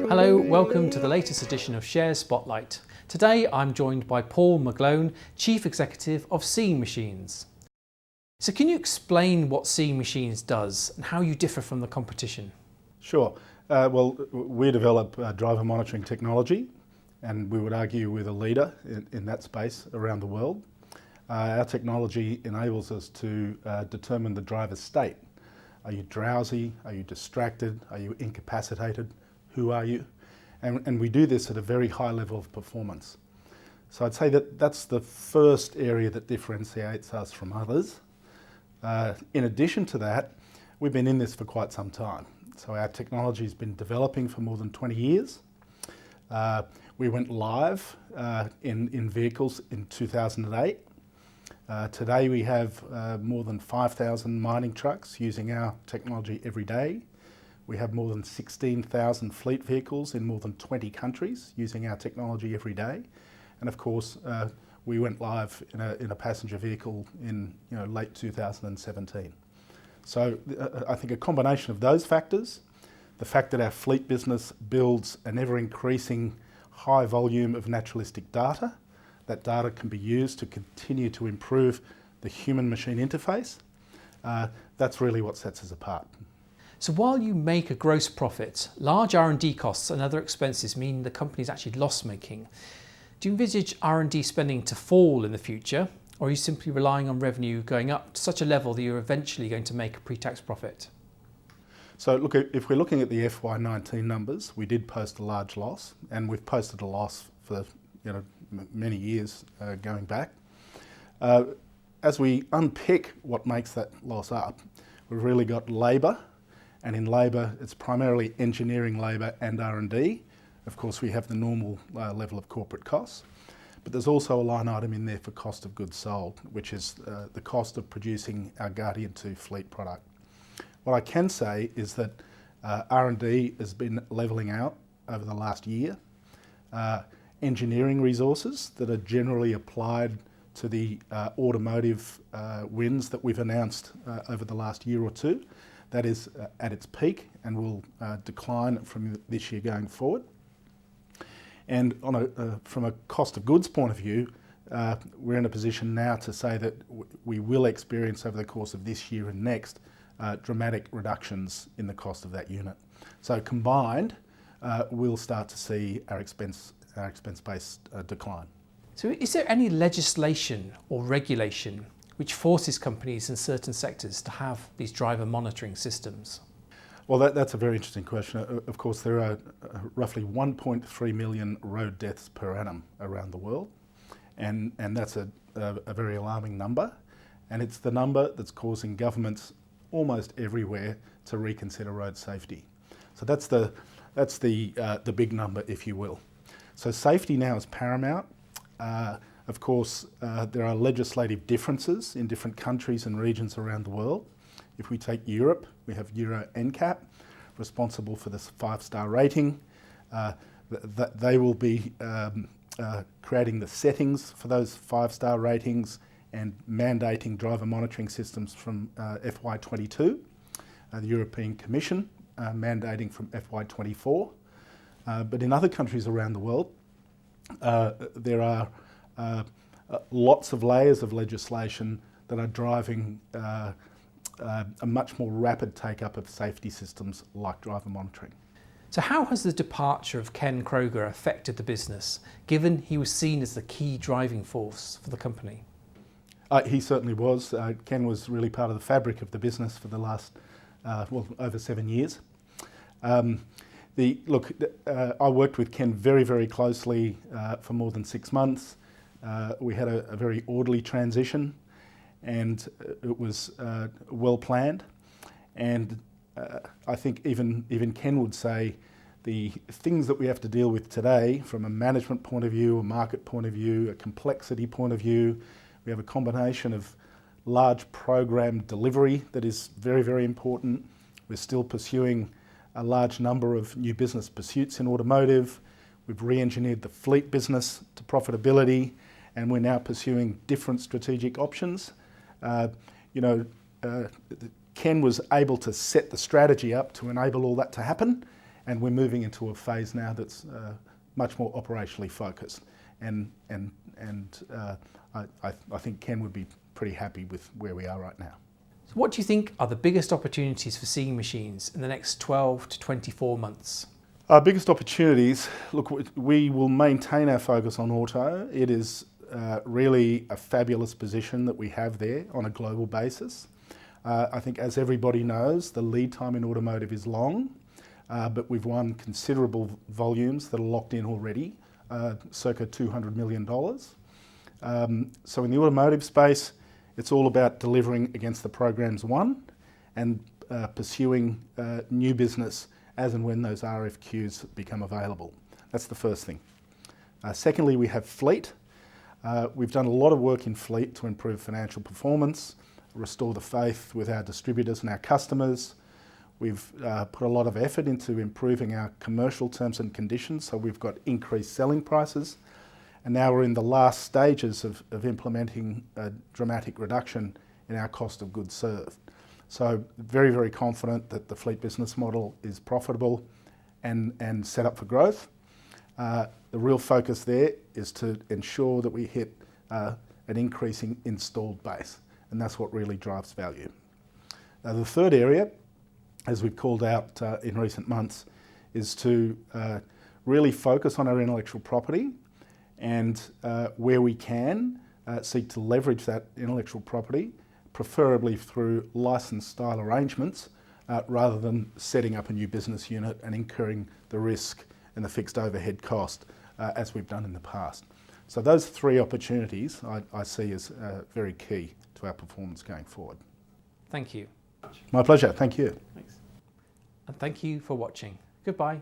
Hello, welcome to the latest edition of Shares Spotlight. Today I'm joined by Paul McGlone, Chief Executive of Seeing Machines. So can you explain what Seeing Machines does and how you differ from the competition? Sure. Well, we develop driver monitoring technology, and we would argue we're the leader in that space around the world. Our technology enables us to determine the driver's state. Are you drowsy? Are you distracted? Are you incapacitated? Who are you? And we do this at a very high level of performance. So I'd say that that's the first area that differentiates us from others. In addition to that, we've been in this for quite some time. So our technology has been developing for more than 20 years. We went live in vehicles in 2008. Today we have more than 5,000 mining trucks using our technology every day. We have more than 16,000 fleet vehicles in more than 20 countries using our technology every day. And of course, we went live in a passenger vehicle in late 2017. So I think a combination of those factors, the fact that our fleet business builds an ever-increasing high volume of naturalistic data, that data can be used to continue to improve the human-machine interface, that's really what sets us apart. So while you make a gross profit, large R&D costs and other expenses mean the company is actually loss-making. Do you envisage R&D spending to fall in the future, or are you simply relying on revenue going up to such a level that you're eventually going to make a pre-tax profit? So look, if we're looking at the FY19 numbers, we did post a large loss, and we've posted a loss for many years going back. As we unpick what makes that loss up, we've really got labour, and in labour it's primarily engineering labour and R&D. Of course we have the normal level of corporate costs, but there's also a line item in there for cost of goods sold, which is the cost of producing our Guardian 2 fleet product. What I can say is that R&D has been levelling out over the last year. Engineering resources that are generally applied to the automotive wins that we've announced over the last year or two, that is at its peak and will decline from this year going forward. And from a cost of goods point of view, we're in a position now to say that we will experience over the course of this year and next dramatic reductions in the cost of that unit. So combined, we'll start to see our expense base decline. So is there any legislation or regulation which forces companies in certain sectors to have these driver monitoring systems? Well, that's a very interesting question. Of course, there are roughly 1.3 million road deaths per annum around the world, and that's a very alarming number, and it's the number that's causing governments almost everywhere to reconsider road safety. So that's the big number, if you will. So safety now is paramount. Of course, there are legislative differences in different countries and regions around the world. If we take Europe, we have Euro NCAP, responsible for this 5-star rating. They will be creating the settings for those 5-star ratings and mandating driver monitoring systems from FY22. The European Commission mandating from FY24. But in other countries around the world, there are lots of layers of legislation that are driving a much more rapid take-up of safety systems like driver monitoring. So how has the departure of Ken Kroger affected the business, given he was seen as the key driving force for the company? He certainly was. Ken was really part of the fabric of the business for the last, over 7 years. I worked with Ken very, very closely for more than 6 months. We had a very orderly transition, and it was well planned. And I think even Ken would say the things that we have to deal with today from a management point of view, a market point of view, a complexity point of view, we have a combination of large program delivery that is very, very important. We're still pursuing a large number of new business pursuits in automotive. We've re-engineered the fleet business to profitability, and we're now pursuing different strategic options. Ken was able to set the strategy up to enable all that to happen, and we're moving into a phase now that's much more operationally focused. And I think Ken would be pretty happy with where we are right now. So what do you think are the biggest opportunities for Seeing Machines in the next 12 to 24 months? Our biggest opportunities, look, we will maintain our focus on auto. It is really a fabulous position that we have there on a global basis. I think, as everybody knows, the lead time in automotive is long, but we've won considerable volumes that are locked in already, circa $200 million. So in the automotive space, it's all about delivering against the programs won and pursuing new business as and when those RFQs become available. That's the first thing. Secondly, we have fleet. We've done a lot of work in fleet to improve financial performance, restore the faith with our distributors and our customers. We've put a lot of effort into improving our commercial terms and conditions, so we've got increased selling prices. And now we're in the last stages of implementing a dramatic reduction in our cost of goods served. So very, very confident that the fleet business model is profitable and set up for growth. The real focus there is to ensure that we hit an increasing installed base, and that's what really drives value. Now, the third area, as we've called out in recent months, is to really focus on our intellectual property and where we can seek to leverage that intellectual property, preferably through license style arrangements rather than setting up a new business unit and incurring the risk and the fixed overhead cost as we've done in the past. So those three opportunities I see as very key to our performance going forward. Thank you. My pleasure, thank you. Thanks. And thank you for watching. Goodbye.